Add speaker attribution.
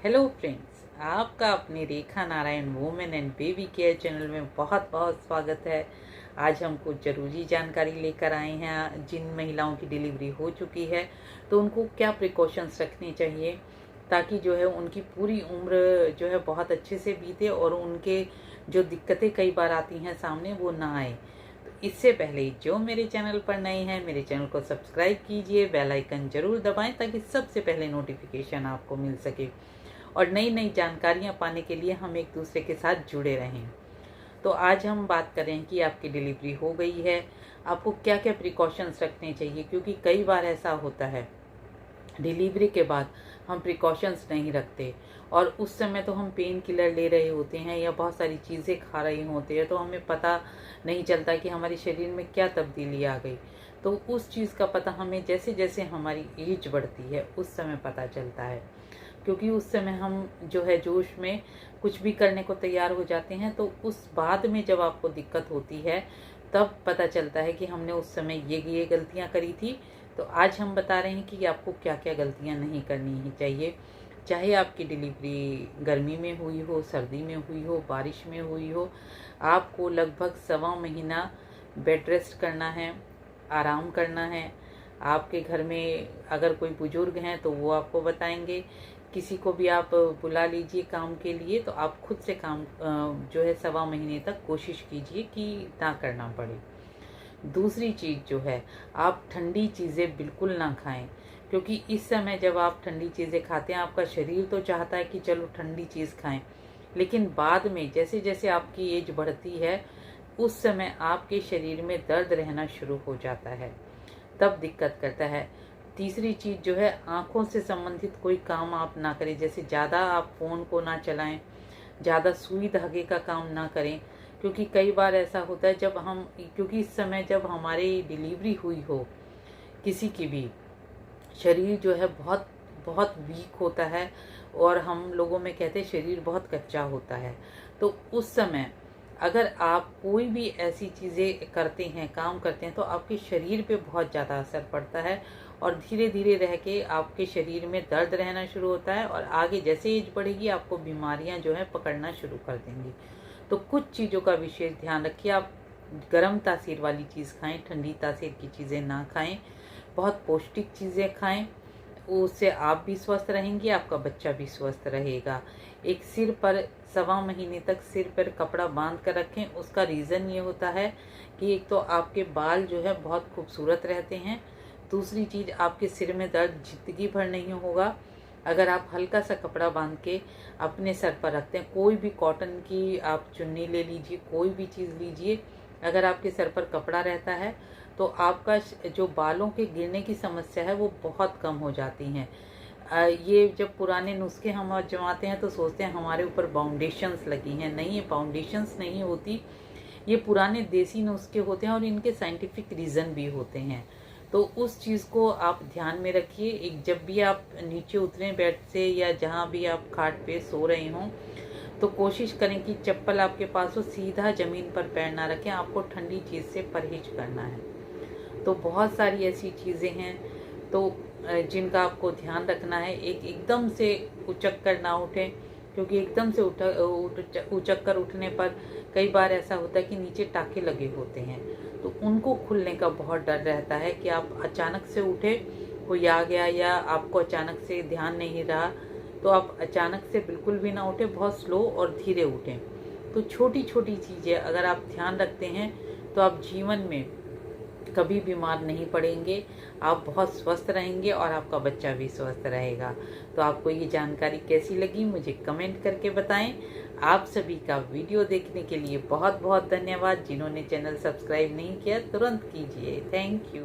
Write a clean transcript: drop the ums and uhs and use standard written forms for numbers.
Speaker 1: Hello friends, आपका अपने Rekha Narayan women and baby care channel में बहुत बहुत स्वागत है। आज हम कुछ ज़रूरी जानकारी लेकर आए हैं। जिन महिलाओं की डिलीवरी हो चुकी है तो उनको क्या प्रिकॉशंस रखने चाहिए ताकि जो है उनकी पूरी उम्र जो है बहुत अच्छे से बीते और उनके जो दिक्कतें कई बार आती हैं सामने वो ना आए। तो इससे पहले जो मेरे चैनल पर नए हैं मेरे चैनल को सब्सक्राइब कीजिए, बेल आइकन जरूर दबाएं ताकि सबसे पहले नोटिफिकेशन आपको मिल सके और नई नई जानकारियां पाने के लिए हम एक दूसरे के साथ जुड़े रहें। तो आज हम बात करें कि आपकी डिलीवरी हो गई है, आपको क्या क्या प्रिकॉशंस रखने चाहिए, क्योंकि कई बार ऐसा होता है डिलीवरी के बाद हम प्रिकॉशंस नहीं रखते और उस समय तो हम पेन किलर ले रहे होते हैं या बहुत सारी चीज़ें खा रही होते हैं, तो हमें पता नहीं चलता कि हमारे शरीर में क्या तब्दीली आ गई। तो उस चीज़ का पता हमें जैसे जैसे हमारी एज बढ़ती है उस समय पता चलता है, क्योंकि उस समय हम जो है जोश में कुछ भी करने को तैयार हो जाते हैं। तो उस बाद में जब आपको दिक्कत होती है तब पता चलता है कि हमने उस समय ये गलतियां करी थी। तो आज हम बता रहे हैं कि आपको क्या क्या गलतियां नहीं करनी ही चाहिए, चाहे आपकी डिलीवरी गर्मी में हुई हो, सर्दी में हुई हो, बारिश में हुई हो। आपको लगभग 1.25 महीना बेड रेस्ट करना है, आराम करना है। आपके घर में अगर कोई बुजुर्ग हैं तो वो आपको बताएंगे, किसी को भी आप बुला लीजिए काम के लिए। तो आप खुद से काम जो है 1.25 महीने तक कोशिश कीजिए कि ना करना पड़े। दूसरी चीज़ जो है, आप ठंडी चीज़ें बिल्कुल ना खाएं, क्योंकि इस समय जब आप ठंडी चीज़ें खाते हैं आपका शरीर तो चाहता है कि चलो ठंडी चीज़ खाएं, लेकिन बाद में जैसे जैसे आपकी एज बढ़ती है उस समय आपके शरीर में दर्द रहना शुरू हो जाता है, तब दिक्कत करता है। तीसरी चीज़ जो है, आँखों से संबंधित कोई काम आप ना करें, जैसे ज़्यादा आप फ़ोन को ना चलाएं, ज़्यादा सुई धागे का काम ना करें, क्योंकि कई बार ऐसा होता है जब हम, क्योंकि इस समय जब हमारी डिलीवरी हुई हो किसी की भी, शरीर जो है बहुत बहुत वीक होता है और हम लोगों में कहते हैं शरीर बहुत कच्चा होता है। तो उस समय अगर आप कोई भी ऐसी चीज़ें करते हैं, काम करते हैं, तो आपके शरीर पे बहुत ज़्यादा असर पड़ता है और धीरे धीरे रह के आपके शरीर में दर्द रहना शुरू होता है और आगे जैसे एज बढ़ेगी आपको बीमारियां जो है पकड़ना शुरू कर देंगी। तो कुछ चीज़ों का विशेष ध्यान रखिए। आप गर्म तासीर वाली चीज़ खाएं, ठंडी तासीर की चीज़ें ना खाएं, बहुत पौष्टिक चीज़ें खाएं। उससे आप भी स्वस्थ रहेंगे, आपका बच्चा भी स्वस्थ रहेगा। एक सिर पर 1.25 महीने तक सिर पर कपड़ा बांध कर रखें। उसका रीज़न ये होता है कि एक तो आपके बाल जो है बहुत खूबसूरत रहते हैं, दूसरी चीज़ आपके सिर में दर्द जिंदगी भर नहीं होगा अगर आप हल्का सा कपड़ा बांध के अपने सर पर रखते हैं। कोई भी कॉटन की आप चुन्नी ले लीजिए, कोई भी चीज़ लीजिए, अगर आपके सर पर कपड़ा रहता है तो आपका जो बालों के गिरने की समस्या है वो बहुत कम हो जाती हैं। ये जब पुराने नुस्खे हम आजमाते हैं तो सोचते हैं हमारे ऊपर बाउंडेशंस लगी हैं, नहीं, ये बाउंडेशंस नहीं होती, ये पुराने देसी नुस्खे होते हैं और इनके साइंटिफिक रीज़न भी होते हैं। तो उस चीज़ को आप ध्यान में रखिए। एक जब भी आप नीचे उतरें बेड से या जहाँ भी आप खाट पे सो रहे हों तो कोशिश करें कि चप्पल आपके पास हो, सीधा ज़मीन पर पैर ना रखें। आपको ठंडी चीज़ से परहेज करना है। तो बहुत सारी ऐसी चीज़ें हैं तो जिनका आपको ध्यान रखना है। एकदम से उचक कर ना उठें, क्योंकि एकदम से उचक कर उठने पर कई बार ऐसा होता है कि नीचे टाँके लगे होते हैं, तो उनको खुलने का बहुत डर रहता है कि आप अचानक से उठे, कोई आ गया या आपको अचानक से ध्यान नहीं रहा, तो आप अचानक से बिल्कुल भी ना उठें, बहुत स्लो और धीरे उठें। तो छोटी छोटी चीज़ें अगर आप ध्यान रखते हैं तो आप जीवन में कभी बीमार नहीं पड़ेंगे, आप बहुत स्वस्थ रहेंगे और आपका बच्चा भी स्वस्थ रहेगा। तो आपको ये जानकारी कैसी लगी मुझे कमेंट करके बताएं। आप सभी का वीडियो देखने के लिए बहुत बहुत धन्यवाद। जिन्होंने चैनल सब्सक्राइब नहीं किया तुरंत कीजिए। Thank you.